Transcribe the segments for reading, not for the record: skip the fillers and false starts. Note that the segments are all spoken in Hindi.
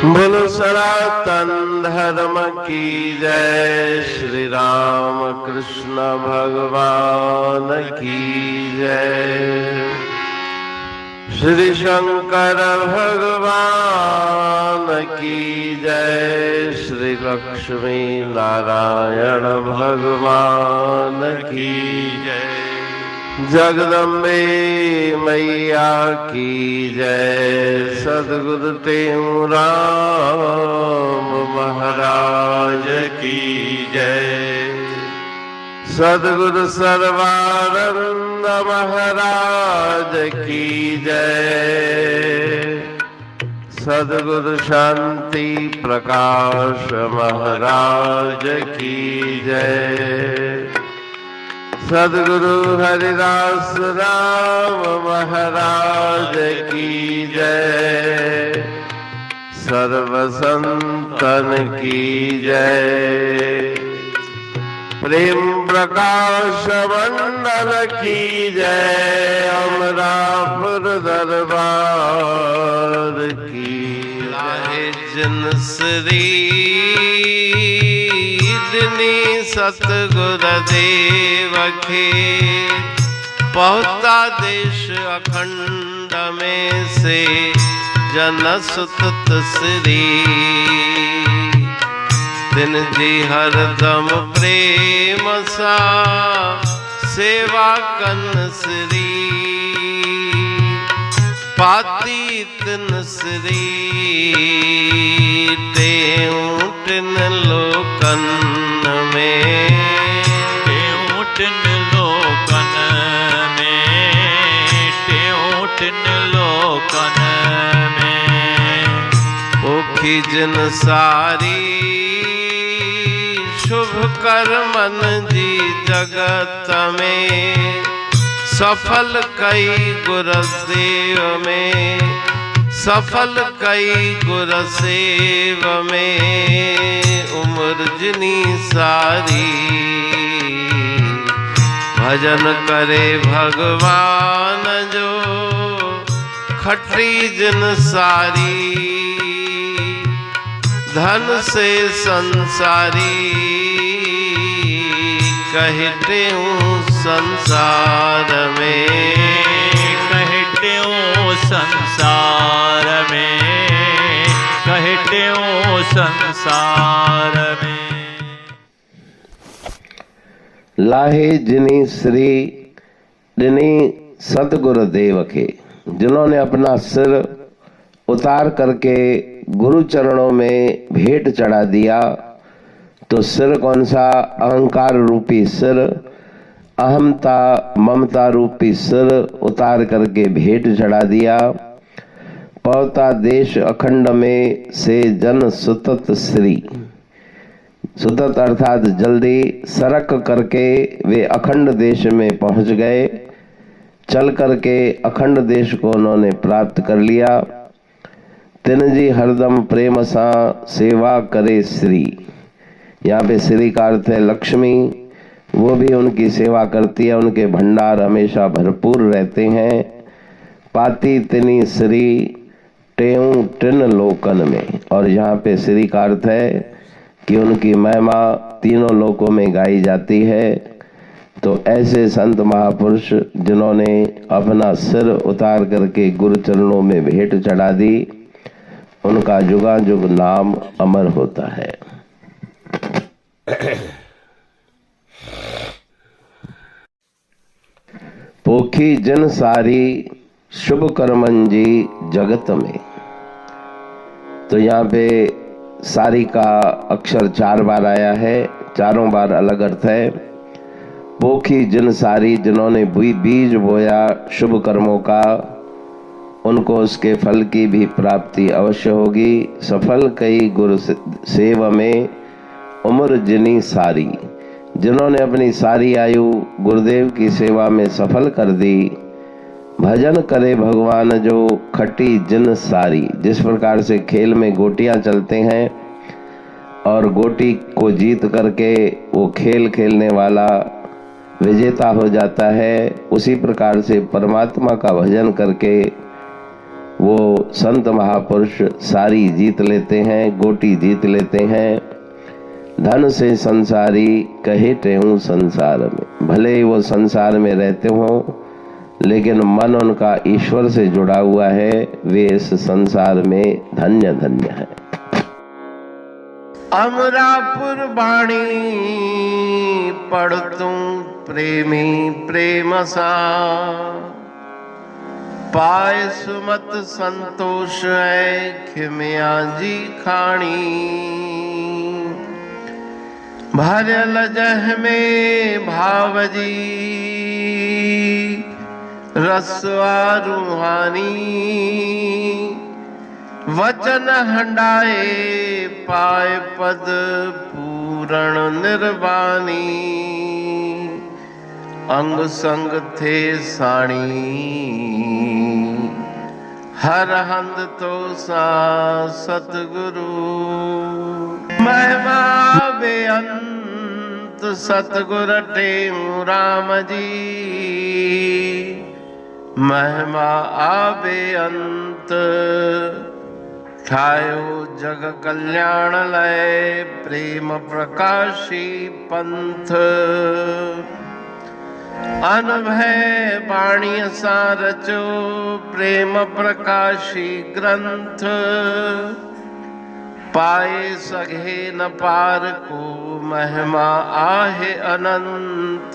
बोलो सनातन धर्म की जय। श्री राम कृष्ण भगवान की जय। श्री शंकर भगवान की जय। श्री लक्ष्मी नारायण भगवान की जय। जगदम्बे मैया की जय। सद्गुरु राम महाराज की जय। सद्गुरु सर्वानंद महाराज की जय। सद्गुरु शांति प्रकाश महाराज की जय। सद्गुरु हरिदास राम महाराज की जय। सर्व संतन की जय। प्रेम प्रकाश मंडल की जय। अमरापुर दरबार की जय। जन श्री सतगुर देव के बहुता देश अखंड में से जन सुत श्री दिन जी हरदम प्रेम सा सेवा कन श्री पाती तिन श्री टेउटिन लोकन में टेउटिन लोकन में टेउटिन लोकन में ओखी जिन सारी शुभ कर्मन जी जगत में सफल कई गुरसेव में सफल कई गुरसेव में उम्र जिनी सारी भजन करे भगवान जो खटी जिन सारी धन से संसारी कहते हूँ संसार में कहते हूँ संसार में कहते हूँ संसार में। लाहे जिनी श्री जिनी सतगुरु देव के जिन्होंने अपना सिर उतार करके गुरु चरणों में भेंट चढ़ा दिया। तो सिर कौन सा? अहंकार रूपी सिर, अहमता ममता रूपी सिर उतार करके भेंट चढ़ा दिया। पौता देश अखंड में से जन सुतत श्री, सुतत अर्थात जल्दी सरक करके वे अखंड देश में पहुंच गए। चल करके अखंड देश को उन्होंने प्राप्त कर लिया। तिन जी हरदम प्रेम सा सेवा करे श्री, यहाँ पे श्री का अर्थ है लक्ष्मी, वो भी उनकी सेवा करती है। उनके भंडार हमेशा भरपूर रहते हैं। पाती तिनी श्री टेऊ टिन लोकन में, और यहाँ पे श्री का अर्थ है कि उनकी महिमा तीनों लोकों में गाई जाती है। तो ऐसे संत महापुरुष जिन्होंने अपना सिर उतार करके गुरु चरणों में भेंट चढ़ा दी, उनका जुगाजुग नाम अमर होता है। पोखी जन सारी शुभ कर्मन जी जगत में। तो यहाँ पे सारी का अक्षर 4 बार आया है, चारों बार अलग अर्थ है। पोखी जन सारी जिन्होंने बीज बोया शुभ कर्मों का, उनको उसके फल की भी प्राप्ति अवश्य होगी। सफल कई गुरु सेवा में उम्र जिनी सारी, जिन्होंने अपनी सारी आयु गुरुदेव की सेवा में सफल कर दी। भजन करे भगवान जो खटी जिन सारी, जिस प्रकार से खेल में गोटियां चलते हैं और गोटी को जीत करके वो खेल खेलने वाला विजेता हो जाता है, उसी प्रकार से परमात्मा का भजन करके वो संत महापुरुष सारी जीत लेते हैं, गोटी जीत लेते हैं। धन से संसारी कहे तेहूं संसार में, भले ही वो संसार में रहते हों लेकिन मन उनका ईश्वर से जुड़ा हुआ है, वे इस संसार में धन्य धन्य है। अमरापुर बाणी पढ़तूं प्रेमी प्रेम सा, पाए सुमत संतोष है खिमिया जी खाणी। भरल जह में भावजी रसवा रूहानी, वचन हंडाए पाए पद पूरण निर्वाणी। अंग संग थे साणी हर हंद तो सा सतगुरु। महिमा बेअंत सतगुर टेऊ राम जी, महिमा आबे अंत ठायो जग कल्याण लय। प्रेम प्रकाशी पंथ अनभय बाणी सा रचो, प्रेम प्रकाशी ग्रंथ। पाए सघे न पार को महिमा आहे अनंत।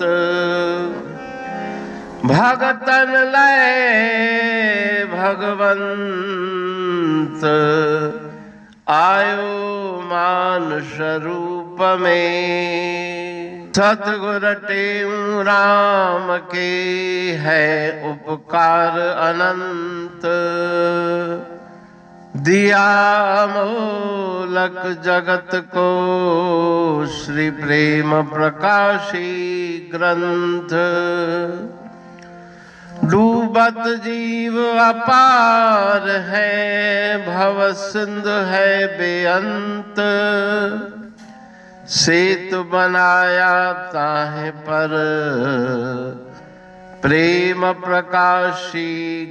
भगतन लय भगवंत, आयो मानुष रूप में। सतगुर टेऊ राम के है उपकार अनंत। दिया मोलक जगत को श्री प्रेम प्रकाशी ग्रंथ। डूबत जीव अपार है, भव सिंधु है बेअंत। सेतु बनाया ताहे पर प्रेम प्रकाशी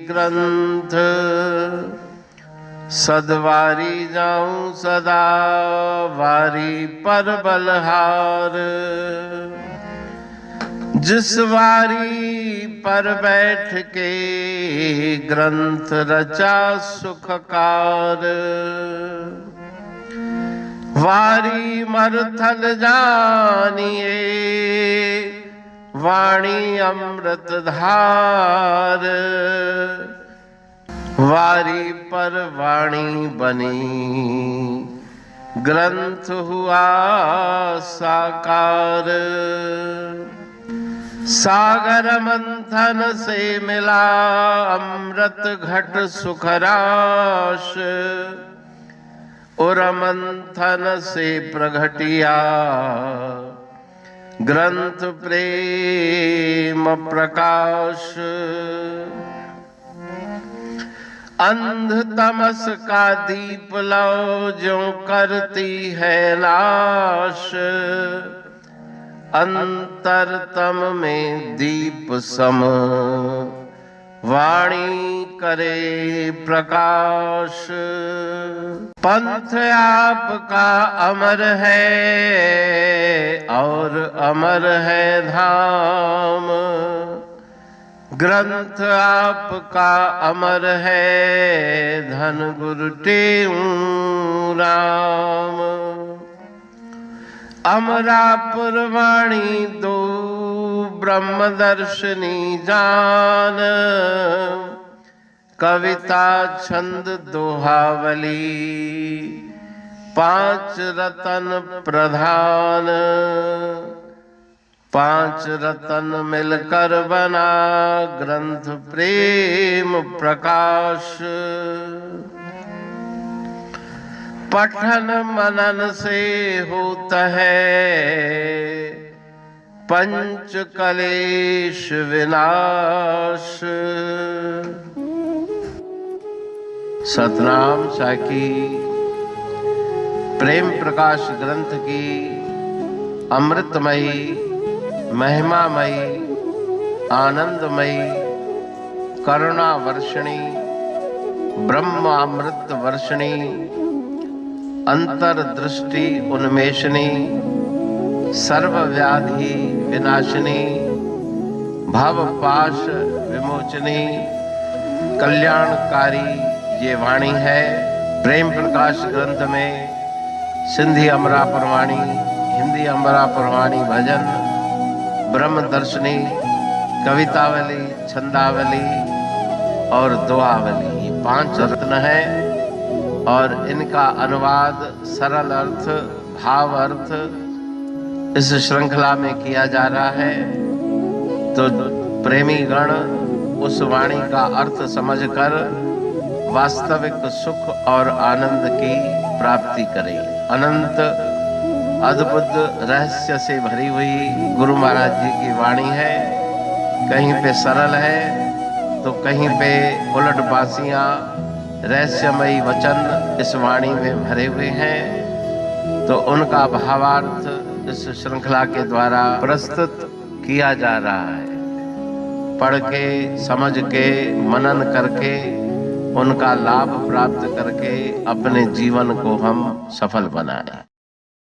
ग्रंथ। सदवारी जाऊं सदा वारी पर बलहार। जिस वारी पर बैठ के ग्रंथ रचा सुखकार। वारी मरथल जानिए वाणी अमृत धार। वारी पर वाणी बनी ग्रंथ हुआ साकार। सागर मंथन से मिला अमृत घट सुखराश। और मंथन से प्रगटिया ग्रंथ प्रेम प्रकाश। अंध तमस का दीप लो जो करती है नाश। अंतरतम में दीप सम वाणी करे प्रकाश। पंथ आपका अमर है और अमर है धाम। ग्रंथ आपका अमर है धन गुरु टेऊ राम। अमरापुर वाणी दो ब्रह्मदर्शनी जान। कविता छंद दोहावली पांच रतन प्रधान। पांच रतन मिलकर बना ग्रंथ प्रेम प्रकाश। पठन मनन से होता है पंच कलेश विनाश। सतनाम साकी प्रेम प्रकाश ग्रंथ की अमृतमयी महिमामयी आनंदमयी करुणा वर्षणी ब्रह्मामृत वर्षिणी, अंतर्दृष्टि उन्मेषणी, सर्वव्याधि विनाशिनी, भवपाश विमोचनी, कल्याणकारी ये वाणी है। प्रेम प्रकाश ग्रंथ में सिंधी अमरापुर वाणी, हिंदी अमरापुर वाणी भजन, ब्रह्मदर्शनी, कवितावली, छंदावली और दुआवली, ये 5 रत्न है और इनका अनुवाद सरल अर्थ, भाव अर्थ इस श्रृंखला में किया जा रहा है। तो प्रेमी गण उस वाणी का अर्थ समझकर वास्तविक सुख और आनंद की प्राप्ति करें। अनंत अद्भुत रहस्य से भरी हुई गुरु महाराज जी की वाणी है। कहीं पे सरल है तो कहीं पे उलट बासियां, रहस्यमयी वचन इस वाणी में भरे हुए हैं। तो उनका भावार्थ इस श्रृंखला के द्वारा प्रस्तुत किया जा रहा है। पढ़ के, समझ के, मनन करके, उनका लाभ प्राप्त करके अपने जीवन को हम सफल बनाएं।